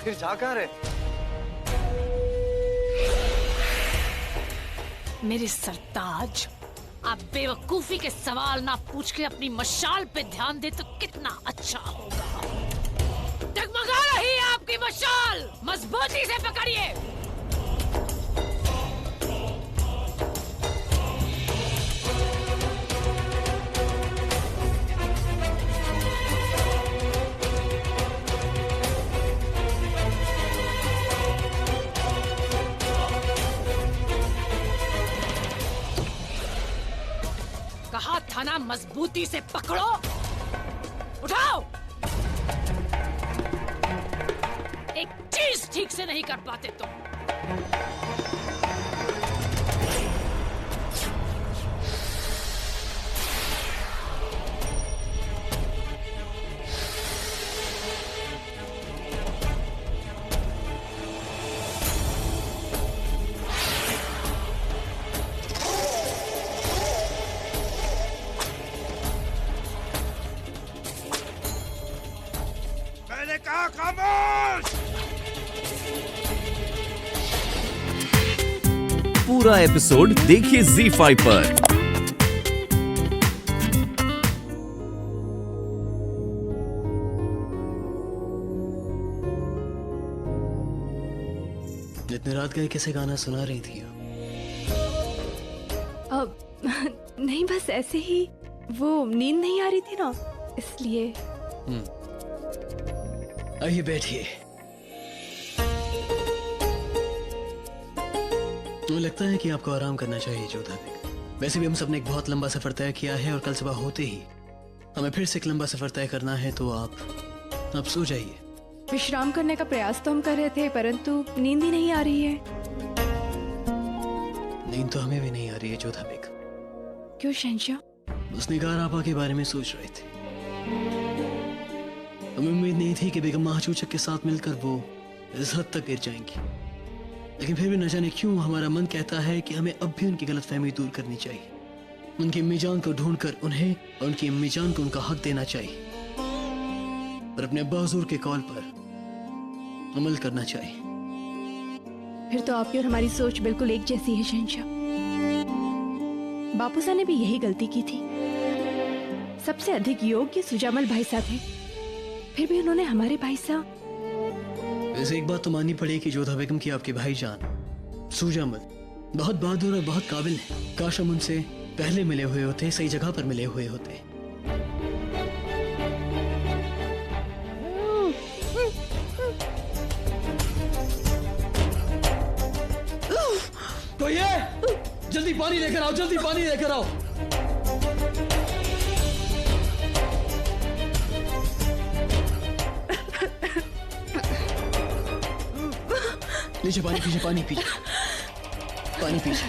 फिर जा कहाँ रहे? मेरे सरताज, आप बेवकूफी के सवाल ना पूछ के अपनी मशाल पे ध्यान दे तो कितना अच्छा होगा। डगमगा रही है आपकी मशाल, मजबूती से पकड़िए। कहा था ना मजबूती से पकड़ो। उठाओ। एक चीज ठीक से नहीं कर पाते तुम। मैंने कहा खामोश। पूरा एपिसोड देखिए ZEE5 पर। इतनी रात गए कैसे गाना सुना रही थी? अब नहीं, बस ऐसे ही वो नींद नहीं आ रही थी ना, इसलिए। आइए बैठिए। मुझे लगता है कि आपको आराम करना चाहिए जोधा बेग। वैसे भी हम सबने एक बहुत लंबा सफर तय किया है और कल सुबह होते ही हमें फिर से एक लंबा सफर तय करना है, तो आप सो जाइए। विश्राम करने का प्रयास तो हम कर रहे थे, परंतु नींद ही नहीं आ रही है। नींद तो हमें भी नहीं आ रही है जोधा बेग। क्यों शहंशाह? उस निगार आपा के बारे में सोच रहे थे। हमें उम्मीद नहीं थी कि बेगम महाचूचक के साथ मिलकर वो इस हद तक गिर जाएंगी, लेकिन फिर भी न जाने क्यों हमारा मन कहता है कि हमें अब भी उनकी गलतफहमी दूर करनी चाहिए। उनकी अम्मी जान को ढूंढकर उन्हें और उनकी अम्मी जान को उनका हक देना चाहिए और अपने अब्बा हुजूर के कॉल पर अमल करना चाहिए। फिर तो आपकी और हमारी सोच बिल्कुल एक जैसी है शहंशाह। बापूसा ने भी यही गलती की थी। सबसे अधिक योग्य सुजामल भाई साहब थे, फिर भी उन्होंने हमारे भाई साहब। वैसे एक बात तो माननी पड़ेगी जोधा बेगम की आपके भाईजान सुजामल बहुत बहादुर और बहुत काबिल हैं। काश हम उनसे पहले मिले हुए होते, सही जगह पर मिले हुए होते। कोई है? जल्दी पानी लेकर आओ, जल्दी पानी लेकर आओ। लीजिए पानी पीजिए, पानी पीजिए, पानी पीजिए।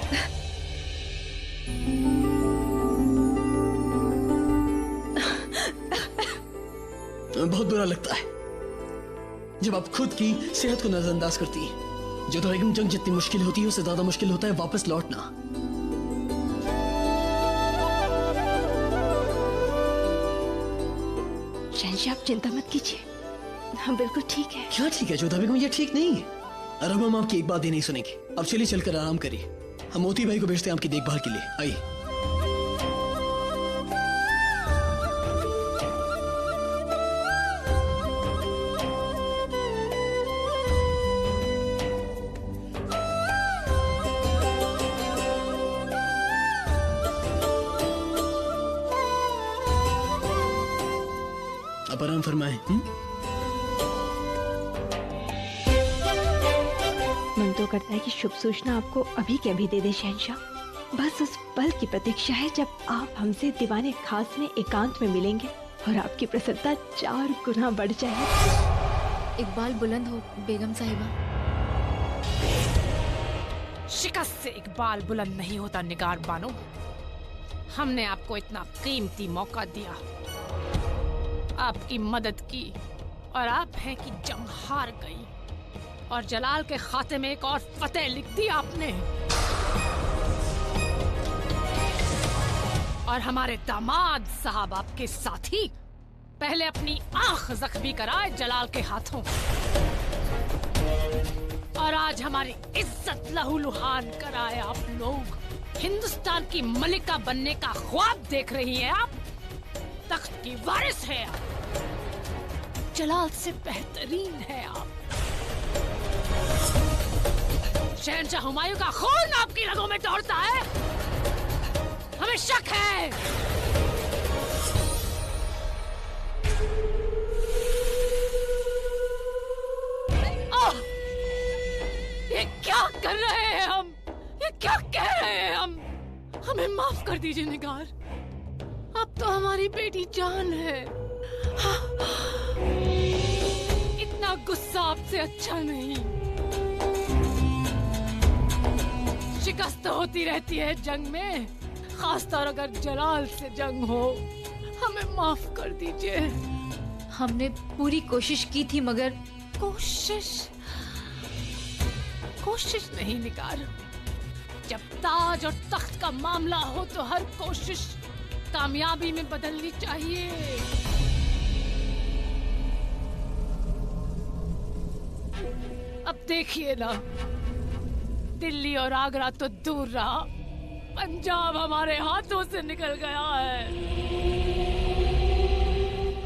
बहुत बुरा लगता है जब आप खुद की सेहत को नजरअंदाज करती हैं। जो तो बेगम, जंग जितनी मुश्किल होती है उससे ज्यादा मुश्किल होता है वापस लौटना। शहंशाह आप चिंता मत कीजिए, हम बिल्कुल ठीक है। क्या ठीक है जोधा बेगम? ये ठीक नहीं है। और अब हम आपकी एक बात भी नहीं सुनेंगे। अब चलिए चलकर आराम करिए। हम मोती भाई को भेजते हैं आपकी देखभाल के लिए। आइए। आप आराम फरमाएं। मन तो करता है कि शुभ सूचना आपको अभी के अभी दे दे शहंशाह। बस उस पल की प्रतीक्षा है जब आप हमसे दीवाने खास में एकांत में मिलेंगे और आपकी प्रसन्नता 4 गुना बढ़ जाए। इकबाल बुलंद हो बेगम साहिबा। शिकस्त से इकबाल बुलंद नहीं होता निगार बानो। हमने आपको इतना कीमती मौका दिया, आपकी मदद की, और आप हैं कि जंग हार गई और जलाल के खाते में एक और फतेह लिख दी आपने। और हमारे दामाद साहब आपके साथी पहले अपनी आंख जख्मी कराए जलाल के हाथों। और आज हमारी इज्जत लहूलुहान कराए आप लोग। हिंदुस्तान की मलिका बनने का ख्वाब देख रही हैं आप। तख्त की वारिस है आप। जलाल से बेहतरीन है आप। शहंशाह हुमायूं का खून आपकी रगों में दौड़ता है। हमें शक है। ओह! ये क्या कर रहे हैं हम? ये क्या कह रहे हैं हम? हमें माफ कर दीजिए निगार। अब तो हमारी बेटी जान है। इतना गुस्सा आपसे अच्छा नहीं। शिकस्त होती रहती है जंग में, खासतौर अगर जलाल से जंग हो। हमें माफ कर दीजिए। हमने पूरी कोशिश की थी मगर कोशिश नहीं निगार। जब ताज और तख्त का मामला हो तो हर कोशिश कामयाबी में बदलनी चाहिए। अब देखिए ना, दिल्ली और आगरा तो दूर रहा, पंजाब हमारे हाथों से निकल गया है।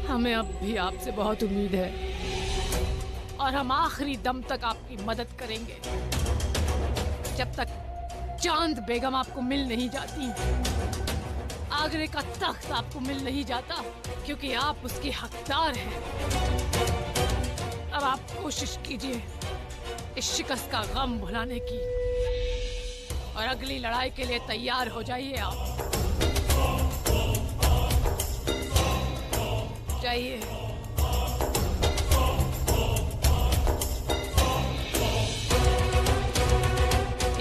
हमें अब भी आपसे बहुत उम्मीद है और हम आखिरी दम तक आपकी मदद करेंगे। जब तक चांद बेगम आपको मिल नहीं जाती, आगरे का तख्त आपको मिल नहीं जाता, क्योंकि आप उसके हकदार हैं। अब आप कोशिश कीजिए इस शिकस्त का गम भुलाने की और अगली लड़ाई के लिए तैयार हो जाइए। आप जाइए।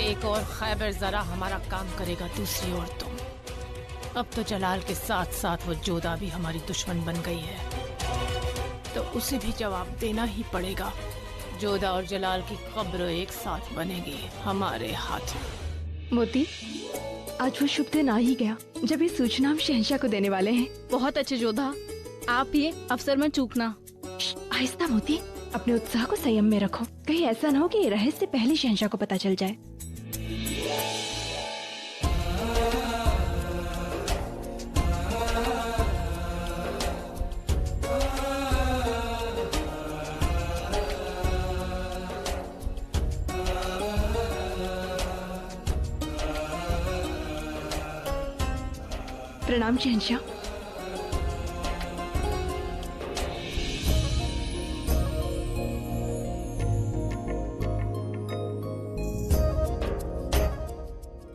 एक और खैबर जरा हमारा काम करेगा, दूसरी ओर तुम। अब तो जलाल के साथ साथ वो जोधा भी हमारी दुश्मन बन गई है, तो उसे भी जवाब देना ही पड़ेगा। जोधा और जलाल की कब्र एक साथ बनेगी हमारे हाथ में। मोती, आज वो शुभ दिन आ ही गया जब ये सूचना हम शहंशाह को देने वाले हैं। बहुत अच्छे जोधा, आप ये अवसर में चूकना। आहिस्ता मोती, अपने उत्साह को संयम में रखो। कहीं ऐसा न हो कि ये रहस्य पहले शहंशाह को पता चल जाए। प्रणाम शहंशाह।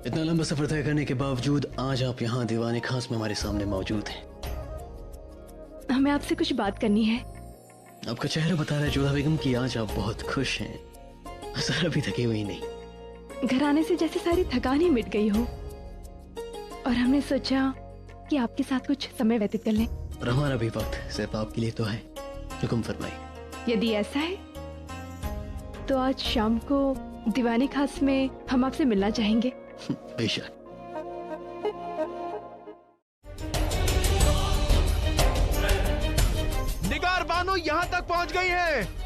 इतना लंबा सफर तय करने के बावजूद आज आप यहाँ दीवाने खास में हमारे सामने मौजूद हैं। हमें आपसे कुछ बात करनी है। आपका चेहरा बता रहा है जोधा बेगम कि आज आप बहुत खुश हैं, जरा भी थकी हुई नहीं। घर आने से जैसे सारी थकान ही मिट गई हो, और हमने सोचा कि आपके साथ कुछ समय व्यतीत कर लें। और हमारा भी वक्त सिर्फ आपके लिए तो है। हुक्म फरमाइए। यदि ऐसा है तो आज शाम को दीवाने खास में हम आपसे मिलना चाहेंगे। बेशक। निगार बानो यहाँ तक पहुँच गई है।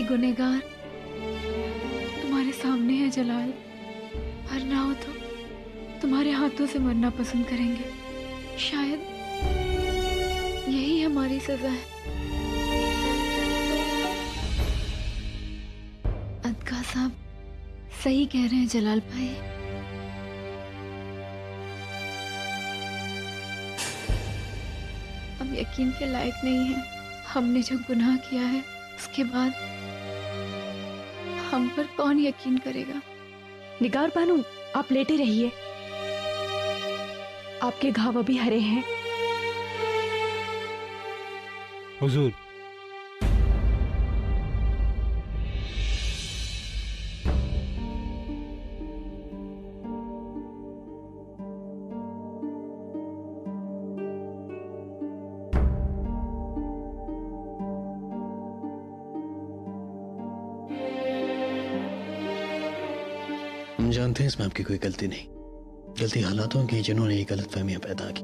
गुनहगार तुम्हारे सामने है जलाल। हर ना हो तो तुम्हारे हाथों से मरना पसंद करेंगे। शायद यही हमारी सजा है। अदका साहब सही कह रहे हैं जलाल भाई। हम यकीन के लायक नहीं है। हमने जो गुनाह किया है उसके बाद हम पर कौन यकीन करेगा। निगार बानू, आप लेटे रहिए, आपके घाव अभी हरे हैं। हुजूर, हम जानते हैं इसमें आपकी कोई गलती नहीं, गलती हालातों की जिन्होंने ये गलतफहमियां पैदा की,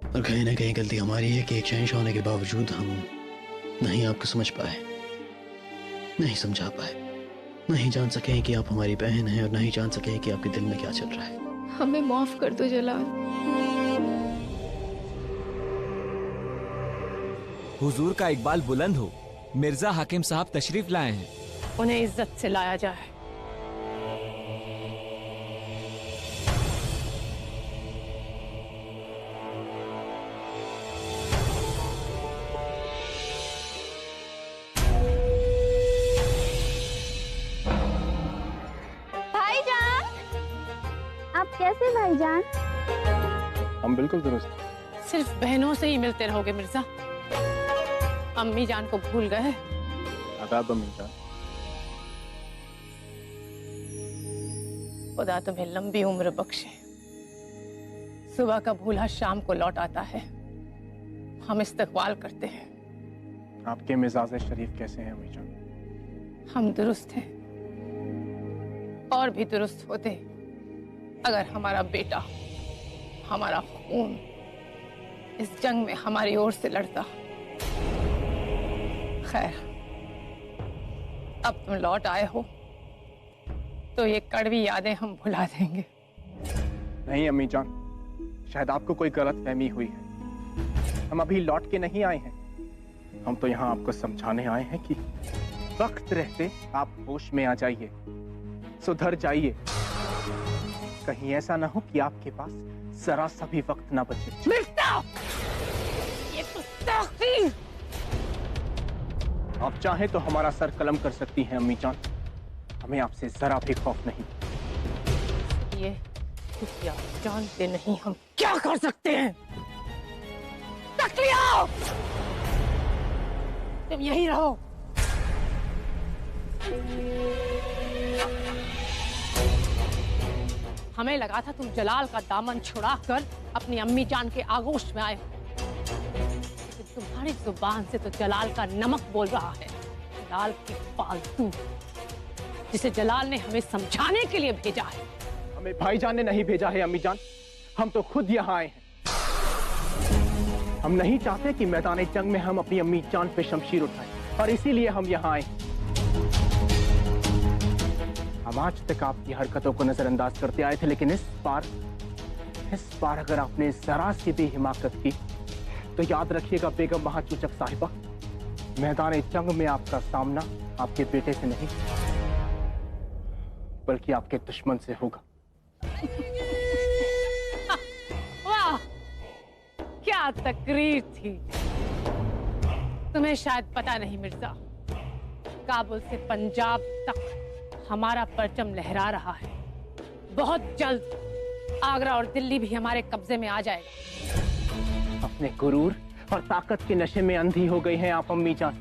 और कहीं ना कहीं गलती हमारी है कि एक शहंशाह होने के बावजूद हम नहीं आपको समझ पाए, नहीं समझा पाए, नहीं जान सके कि आप हमारी बहन हैं, और नहीं जान सके कि आपके दिल में क्या चल रहा है। हमें माफ कर दो जलाल। हुजूर का इकबाल बुलंद हो। मिर्जा हाकिम साहब तशरीफ लाए हैं। उन्हें इज्जत से लाया जाए। भाईजान, आप कैसे भाईजान? हम बिल्कुल दुरुस्त। सिर्फ बहनों से ही मिलते रहोगे मिर्जा? अम्मी जान को भूल गए? आदाब अम्मी जान। खुदा तुम्हें लंबी उम्र बख्शे। सुबह का भूला शाम को लौट आता है, हम इस्तकबाल करते हैं। आपके मिजाज शरीफ कैसे हैं अम्मी जान? हम दुरुस्त हैं, और भी दुरुस्त होते अगर हमारा बेटा, हमारा खून इस जंग में हमारी ओर से लड़ता। खैर, अब तुम लौट आए हो तो ये कड़वी यादें हम भुला देंगे। नहीं अम्मी जान, शायद आपको कोई गलतफहमी हुई है। हम अभी लौट के नहीं आए हैं, हम तो यहाँ आपको समझाने आए हैं कि वक्त रहते आप होश में आ जाइए, सुधर जाइए। कहीं ऐसा ना हो कि आपके पास जरा सा भी वक्त ना बचे। ये गुस्ताखी! आप चाहें तो हमारा सर कलम कर सकती हैं अम्मी जान, हमें आपसे जरा भी खौफ नहीं। ये क्योंकि आप जानते नहीं हम क्या कर सकते हैं। तक लिया! तुम यही रहो। हमें लगा था तुम जलाल का दामन छुड़ाकर अपनी अम्मी जान के आगोश में आए, लेकिन तुम्हारी जुबान से तो जलाल का नमक बोल रहा है। जलाल की फालतू, जिसे जलाल ने हमें समझाने के लिए भेजा है। हमें भाईजान ने नहीं भेजा है अम्मी जान, हम तो खुद यहाँ आए हैं। हम नहीं चाहते कि मैदान जंग में हम अपनी अम्मी जान पे शमशीर उठाएं, और इसीलिए हम यहाँ आए हैं। हम आज तक आपकी हरकतों को नजरअंदाज करते आए थे, लेकिन इस बार अगर आपने जरा सी भी हिमाकत की तो याद रखिएगा बेगम महाचूचक साहिबा, मैदान जंग में आपका सामना आपके बेटे से नहीं बल्कि आपके दुश्मन से होगा। वाह, क्या तकरीर थी। तुम्हें शायद पता नहीं मिर्जा, काबुल से पंजाब तक हमारा परचम लहरा रहा है। बहुत जल्द आगरा और दिल्ली भी हमारे कब्जे में आ जाएगा। अपने गुरूर और ताकत के नशे में अंधी हो गई हैं आप अम्मी जान।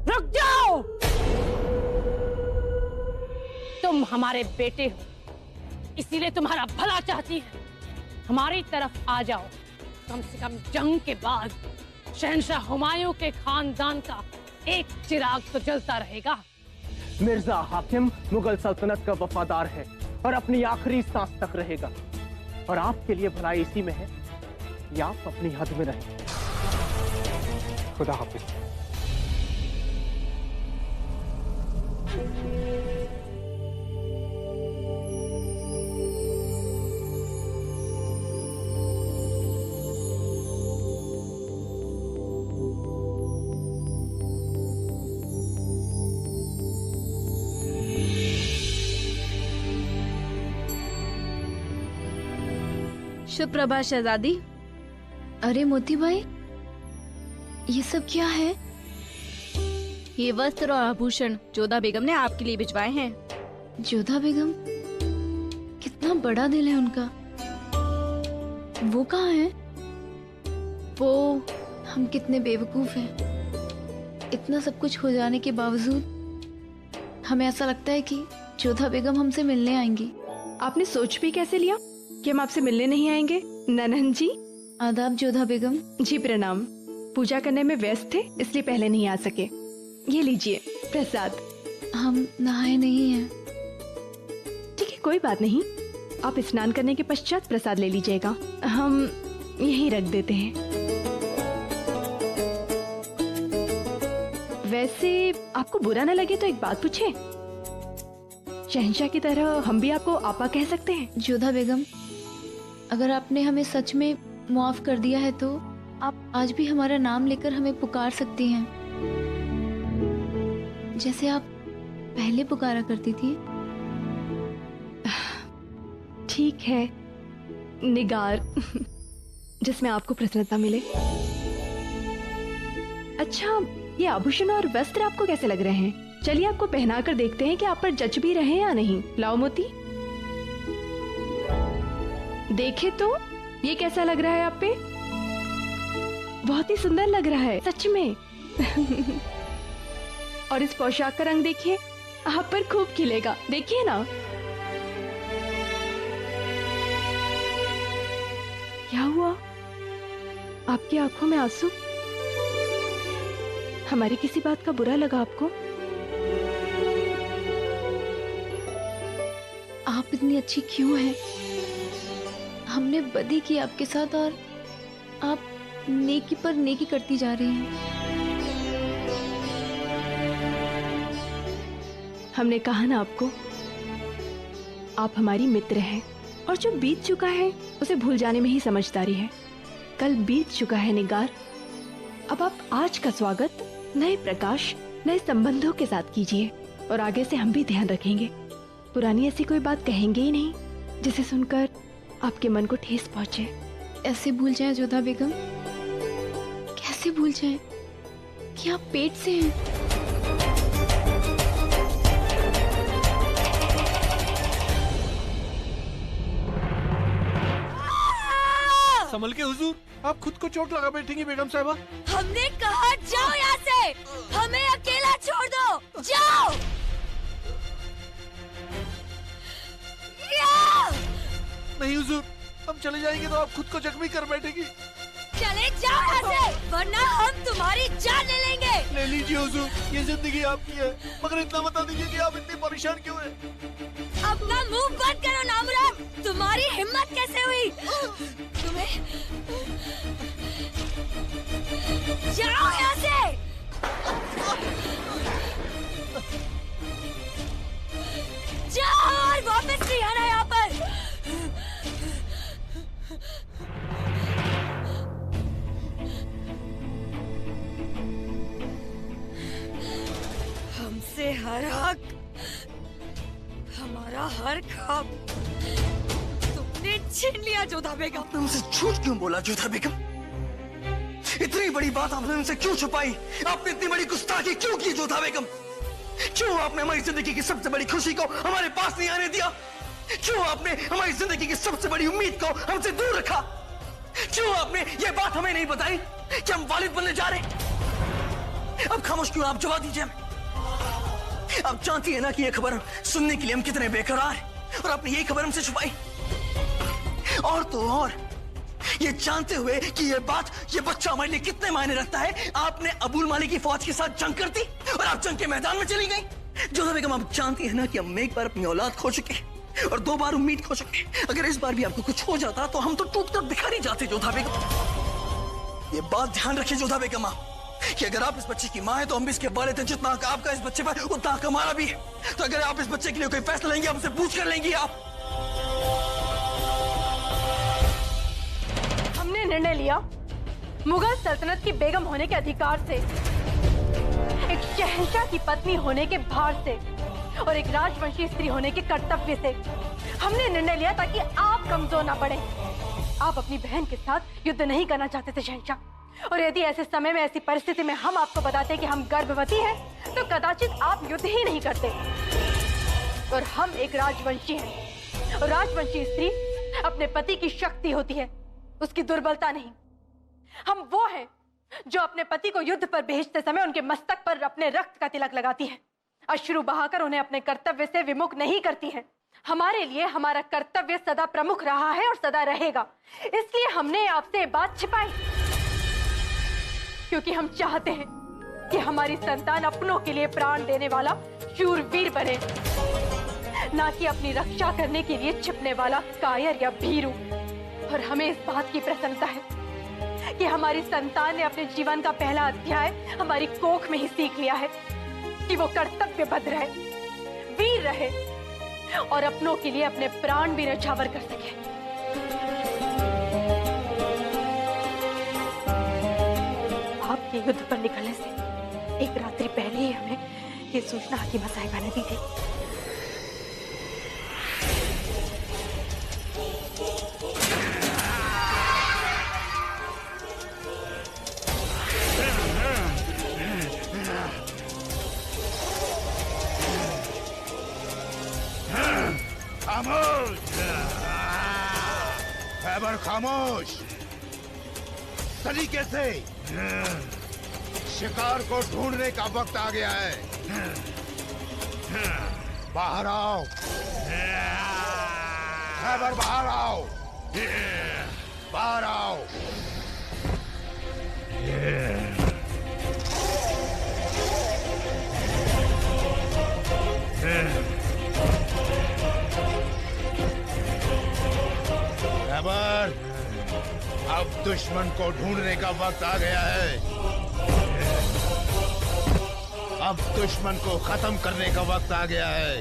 रुक जाओ! तुम हमारे बेटे हो, इसीलिए तुम्हारा भला चाहती है। हमारी तरफ आ जाओ, कम से कम जंग के बाद शहंशाह हुमायूं के खानदान का एक चिराग तो जलता रहेगा। मिर्जा हाकिम मुगल सल्तनत का वफादार है और अपनी आखिरी सांस तक रहेगा, और आपके लिए भलाई इसी में है कि आप अपनी हद में रहें। खुदा हाफिज। शुभ प्रभात शहजादी। अरे मोती भाई, ये सब क्या है? ये वस्त्र और आभूषण जोधा बेगम ने आपके लिए भिजवाए हैं। जोधा बेगम, कितना बड़ा दिल है उनका। वो कहाँ है? वो हम कितने बेवकूफ हैं। इतना सब कुछ हो जाने के बावजूद हमें ऐसा लगता है कि जोधा बेगम हमसे मिलने आएंगी। आपने सोच भी कैसे लिया कि हम आपसे मिलने नहीं आएंगे? ननन जी। आदाब जोधा बेगम। जी प्रणाम। पूजा करने में व्यस्त थे इसलिए पहले नहीं आ सके। ये लीजिए प्रसाद। हम नहाए नहीं हैं। ठीक है, कोई बात नहीं। आप स्नान करने के पश्चात प्रसाद ले लीजिएगा। हम यहीं रख देते हैं। वैसे आपको बुरा न लगे तो एक बात पूछे? शहंशाह की तरह हम भी आपको आपा कह सकते हैं? जोधा बेगम, अगर आपने हमें सच में माफ कर दिया है तो आप आज भी हमारा नाम लेकर हमें पुकार सकती हैं, जैसे आप पहले पुकारा करती थी। ठीक है निगार, जिसमें आपको प्रसन्नता मिले। अच्छा, ये आभूषण और वस्त्र आपको कैसे लग रहे हैं? चलिए आपको पहना कर देखते हैं कि आप पर जच भी रहे हैं या नहीं। लाओ मोती, देखे तो ये कैसा लग रहा है आप पे? बहुत ही सुंदर लग रहा है सच में। और इस पोशाक का रंग देखिए, आप पर खूब खिलेगा। देखिए ना। क्या हुआ? आपकी आंखों में आंसू? हमारी किसी बात का बुरा लगा आपको? आप इतनी अच्छी क्यों हैं? हमने बदी की आपके साथ और आप नेकी पर नेकी करती जा रही हैं। हमने कहा ना आपको, आप हमारी मित्र हैं और जो बीत चुका है उसे भूल जाने में ही समझदारी है। कल बीत चुका है निगार। अब आप आज का स्वागत नए प्रकाश, नए संबंधों के साथ कीजिए और आगे से हम भी ध्यान रखेंगे। पुरानी ऐसी कोई बात कहेंगे ही नहीं जिसे सुनकर आपके मन को ठेस पहुंचे। ऐसे भूल जाएं जोधा बेगम? कैसे भूल जाएं कि आप पेट से हैं? संभल के हुजूर, आप खुद को चोट लगा बैठेंगी बेगम साहिबा। हमने कहा जाओ यहाँ से, हमें अकेला छोड़ दो, जाओ। नहीं हुजूर, हम चले जाएंगे तो आप खुद को जख्मी कर बैठेगी। चले जाओ यहाँ से, वरना हम तुम्हारी जान ले लेंगे। ले लीजिए हुजूर, ये जिंदगी आपकी है, मगर इतना बता दीजिए कि आप इतनी परेशान क्यों हैं? अपना मुंह बंद करो नामुराद, तुम्हारी हिम्मत कैसे हुई? तुम्हें जाओ यहाँ से। जाओ और वापस नहीं आना यहाँ पर। हमसे हर हक, हमारा हर ख्वाब तुमने छीन लिया जोधा बेगम। आपने उनसे झूठ क्यों बोला जोधा बेगम? इतनी बड़ी बात आपने उनसे क्यों छुपाई? आपने इतनी बड़ी गुस्ताखी क्यों की जोधा बेगम? क्यों आपने हमारी जिंदगी की सबसे बड़ी खुशी को हमारे पास नहीं आने दिया? क्यों आपने हमारी जिंदगी की सबसे बड़ी उम्मीद को हमसे दूर रखा? क्यों आपने ये बात हमें नहीं बताई कि हम वालिद बनने जा रहे? अब खामोश क्यों? आप जवाब दीजिए। आप जानती है ना कि ये खबर सुनने के लिए हम कितने बेकरार हैं, और आपने यही खबर हमसे छुपाई। और तो और ये जानते हुए कि ये बच्चा हमारे लिए कितने मायने रखता है, आपने अबुल मालिक की फौज के साथ जंग कर दी और आप जंग के मैदान में चली गई। जोधा बेगम, आप जानती है ना कि हम एक बार अपनी औलाद खो चुके और 2 बार उम्मीद खो चुके। अगर इस बार भी आपको कुछ हो जाता तो हम तो टूट कर बिखर ही जाते जोधा बेगम। ये बात ध्यान रखिए जोधा बेगम आप, कि अगर आप इस बच्चे की मां है तो हम भी इसके बाले थे, जितना हक आपका इस बच्चे पर उतना हक हमारा भी है। तो अगर आप इस बच्चे के लिए कोई फैसला लेंगे, हमसे पूछ कर लेंगी आप। हमने निर्णय लिया मुगल सल्तनत की बेगम होने के अधिकार से, एक शहंशाह की पत्नी होने के भार से और एक राजवंशी स्त्री होने के कर्तव्य से। हमने निर्णय लिया ताकि आप कमजोर ना पड़े। आप अपनी बहन के साथ युद्ध नहीं करना चाहते थे शहंशाह, और यदि ऐसे समय में, ऐसी परिस्थिति में हम आपको बताते कि हम गर्भवती हैं, तो कदाचित आप युद्ध ही नहीं करते। और हम एक राजवंशी हैं, और राजवंशी स्त्री अपने पति की शक्ति होती है, उसकी दुर्बलता नहीं। हम वो हैं जो अपने पति को युद्ध पर भेजते समय उनके मस्तक पर अपने रक्त का तिलक लगाती हैं, अश्रु बहाकर उन्हें अपने कर्तव्य से विमुख नहीं करती हैं। हमारे लिए हमारा कर्तव्य सदा प्रमुख रहा है और सदा रहेगा। इसलिए हमने आपसे ये बात छिपाई, क्योंकि हम चाहते हैं कि हमारी संतान अपनों के लिए प्राण देने वाला शूरवीर बने, ना कि अपनी रक्षा करने के लिए छिपने वाला कायर या भीरू। और हमें इस बात की प्रसन्नता है कि हमारी संतान ने अपने जीवन का पहला अध्याय हमारी कोख में ही सीख लिया है कि वो कर्तव्यबद्ध रहे, वीर रहे और अपनों के लिए अपने प्राण भी न्यौछावर कर सके। आपके युद्ध पर निकलने से एक रात्रि पहले ही हमें ये सूचना हकीमा साहिबा ने दी थी। खामोश! खैबर खामोश! सलीके से शिकार को ढूंढने का वक्त आ गया है। बाहर आओ, खैबर बाहर आओ, बाहर आओ। खैबर, अब दुश्मन को ढूंढने का वक्त आ गया है। अब दुश्मन को खत्म करने का वक्त आ गया है।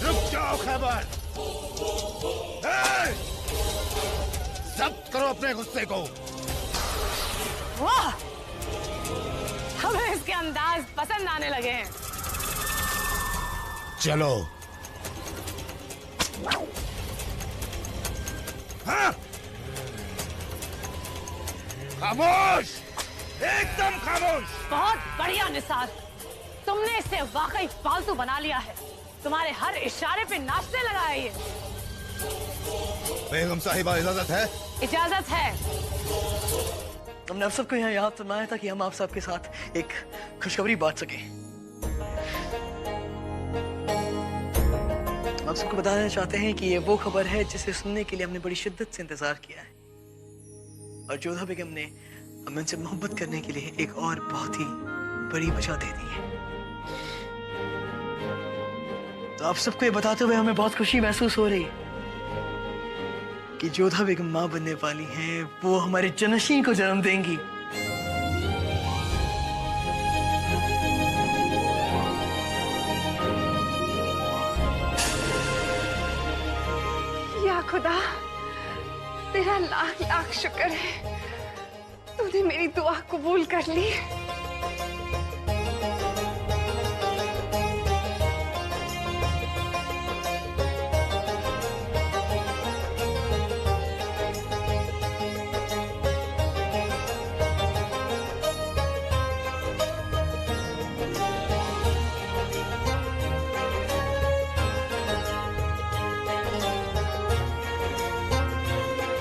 रुक जाओ खैबर, जब्त करो अपने गुस्से को। वाह, हमें इसके अंदाज पसंद आने लगे हैं। चलो। हाँ? खामोश, एकदम खामोश। बहुत बढ़िया निसार, तुमने इसे वाकई फालतू बना लिया है। तुम्हारे हर इशारे पे नाचने लगा है ये। बेगम साहिबा, इजाजत है? इजाजत है। हमने आप सबको यहाँ याद फरमाया था कि हम आप सबके साथ एक खुशखबरी बांट सके। आप सबको बताना चाहते हैं कि ये वो खबर है जिसे सुनने के लिए हमने बड़ी शिद्दत से इंतजार किया है, और जोधा बेगम ने हमें उनसे मोहब्बत करने के लिए एक और बहुत ही बड़ी वजह दे दी है। तो आप सबको ये बताते हुए हमें बहुत खुशी महसूस हो रही है कि जोधा बेगम मां बनने वाली हैं। वो हमारे जनशीन को जन्म देंगी। या खुदा, तेरा लाख लाख शुक्र है, तूने मेरी दुआ कबूल कर ली।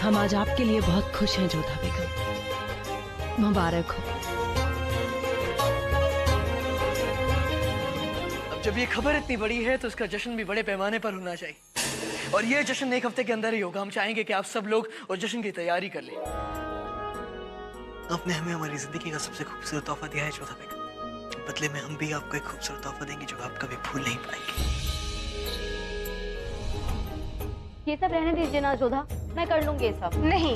हम आज आपके लिए बहुत खुश हैं जोधा बेगम, मुबारक हो। अब जब ये खबर इतनी बड़ी है तो उसका जश्न भी बड़े पैमाने पर होना चाहिए, और ये जश्न एक हफ्ते के अंदर ही होगा। हम चाहेंगे कि आप सब लोग उस जश्न की तैयारी कर लें। आपने हमें हमारी जिंदगी का सबसे खूबसूरत तोहफा दिया है जोधा बेगम, बदले में हम भी आपको एक खूबसूरत तोहफा देंगे जो आप कभी भूल नहीं पाएंगे। ये सब रहने दीजिए ना जोधा, मैं कर लूंगी ये सब। नहीं,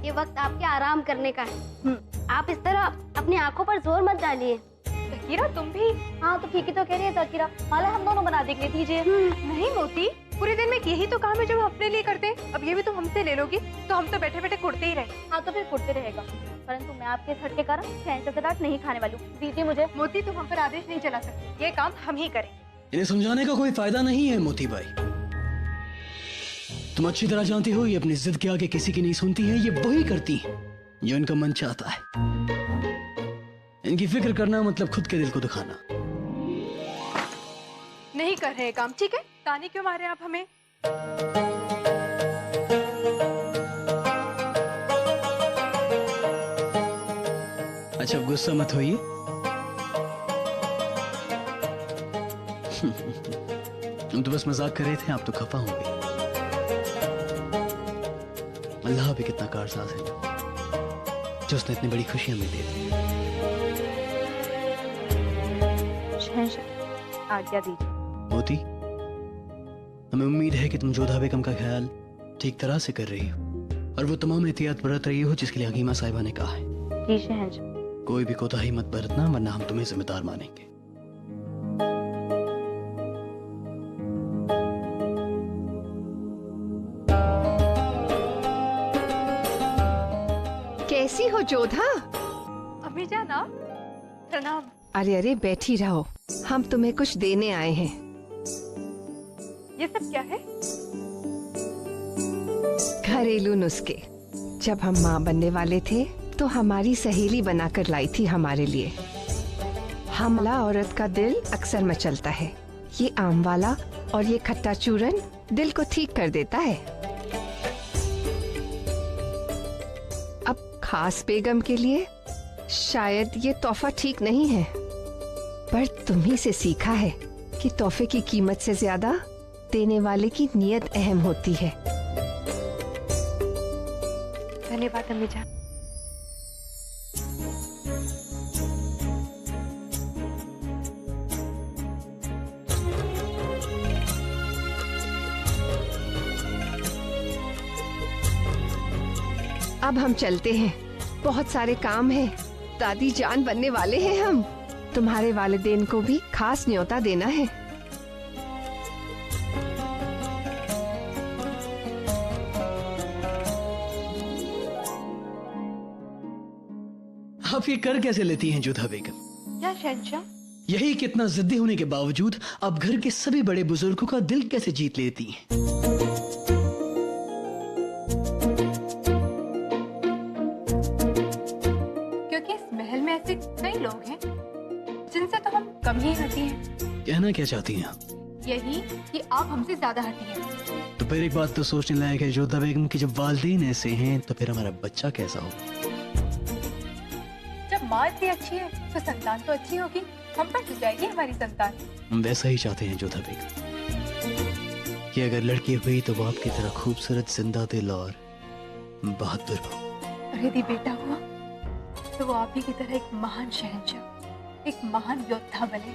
ये वक्त आपके आराम करने का है। आप इस तरह अपनी आंखों पर जोर मत डालिए। तकीरा, तुम भी? हाँ तो ठीक ही तो कह रही है तकीरा, माला हम दोनों बना देंगे। दीजिए। नहीं मोती, पूरे दिन में यही तो काम है जो हम अपने लिए करते हैं। अब ये भी तुम हमसे ले लोगी तो हम तो बैठे बैठे कुड़ते ही रहे। हाँ तो फिर कुड़ते रहेगा, परंतु मैं आपके इस हट के कारण शहंशाह से डांट नहीं खाने वाली हूँ। दीजिए मुझे। मोती तुम हम पर आदेश नहीं चला सकती, ये काम हम ही करें। इन्हें समझाने का कोई फायदा नहीं है मोती भाई। तुम अच्छी तरह जानती हो ये अपनी जिद के आगे किसी की नहीं सुनती है। ये वही करती है जो इनका मन चाहता है। इनकी फिक्र करना मतलब खुद के दिल को दुखाना। नहीं कर रहे काम, ठीक है? ताने क्यों मारे आप हमें? अच्छा गुस्सा मत होइए। हम तो बस मजाक कर रहे थे, आप तो खफा होंगे। अल्लाह भी कितना कारसाज है जो उसने इतनी बड़ी खुशी हमें दे दी। शहंशाह आज्ञा दीजिए। मोती, हमें उम्मीद है कि तुम जोधा बेगम का ख्याल ठीक तरह से कर रही हो और वो तमाम एहतियात बरत रही हो जिसके लिए हकीमा साहिबा ने कहा है। जी शहंशाह। कोई भी कोताही मत बरतना वरना हम तुम्हें जिम्मेदार मानेंगे। कैसी हो जोधा? अम्मी जान आप, प्रणाम। अरे अरे बैठी रहो, हम तुम्हें कुछ देने आए हैं। ये सब क्या है? घरेलू नुस्खे। जब हम माँ बनने वाले थे तो हमारी सहेली बनाकर लाई थी हमारे लिए। हमला औरत का दिल अक्सर मचलता है। ये आम वाला और ये खट्टा चूरन दिल को ठीक कर देता है। अब खास बेगम के लिए शायद ये तोहफा ठीक नहीं है, पर तुम्ही से सीखा है कि तोहफे की कीमत से ज्यादा देने वाले की नीयत अहम होती है। धन्यवाद अम्मी जान। अब हम चलते हैं, बहुत सारे काम हैं। दादी जान बनने वाले हैं हम। तुम्हारे वालिदैन को भी खास न्योता देना है। आप ये कर कैसे लेती हैं जोधा बेगम? क्या शहंशाह? यही कितना जिद्दी होने के बावजूद आप घर के सभी बड़े बुजुर्गों का दिल कैसे जीत लेती हैं? क्योंकि इस महल में ऐसे कई लोग हैं जिनसे तो हम कम ही हटी हैं। कहना क्या चाहती हैं आप? यही कि आप हमसे ज्यादा हटी हैं। तो फिर एक बात तो सोचने लायक है जोधा बेगम की, जब वालिदैन ऐसे हैं तो फिर हमारा बच्चा कैसा होगा? जब माँ इतनी अच्छी है तो संतान तो अच्छी होगी। हम पर तो जाएगी हमारी संतान। हम वैसा ही चाहते हैं जोधा बेगम कि अगर लड़की हुई तो वो आपकी तरह खूबसूरत, जिंदा दिल और बहादुर हो। और यदि बेटा हुआ तो वो आप ही की तरह एक महान शहंशाह, एक महान योद्धा बने।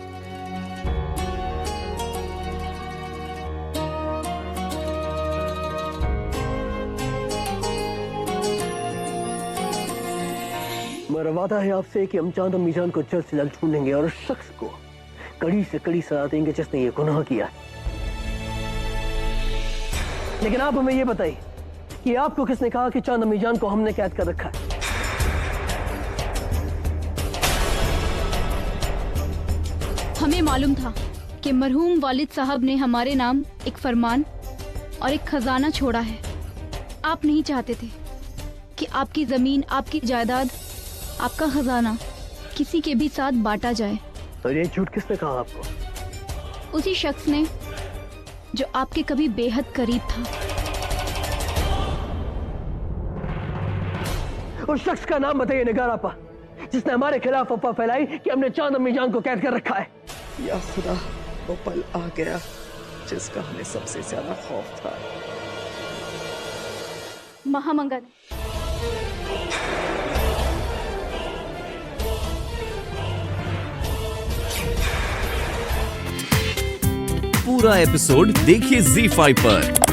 मेरा वादा है आपसे कि हम चांद अम्मी जान को जल्द से जल्द ढूंढेंगे और उस शख्स को कड़ी से कड़ी सजा देंगे जिसने ये गुनाह किया है। लेकिन आप हमें ये बताइए कि आपको किसने कहा कि चांद अम्मी जान को हमने कैद कर रखा है? हमें मालूम था कि मरहूम वालिद साहब ने हमारे नाम एक फरमान और एक खजाना छोड़ा है। आप नहीं चाहते थे कि आपकी जमीन, आपकी जायदाद, आपका खजाना किसी के भी साथ बांटा जाए। और ये झूठ किसने कहा आपको? उसी शख्स ने जो आपके कभी बेहद करीब था। उस शख्स का नाम बताइए निगार आपा, जिसने हमारे खिलाफ अफवाह फैलाई कि हमने चांद अम्मी जान को कैद कर रखा है। या खुदा, वो पल आ गया जिसका हमें सबसे ज्यादा खौफ था। महामंगल। पूरा एपिसोड देखिए ZEE5 पर।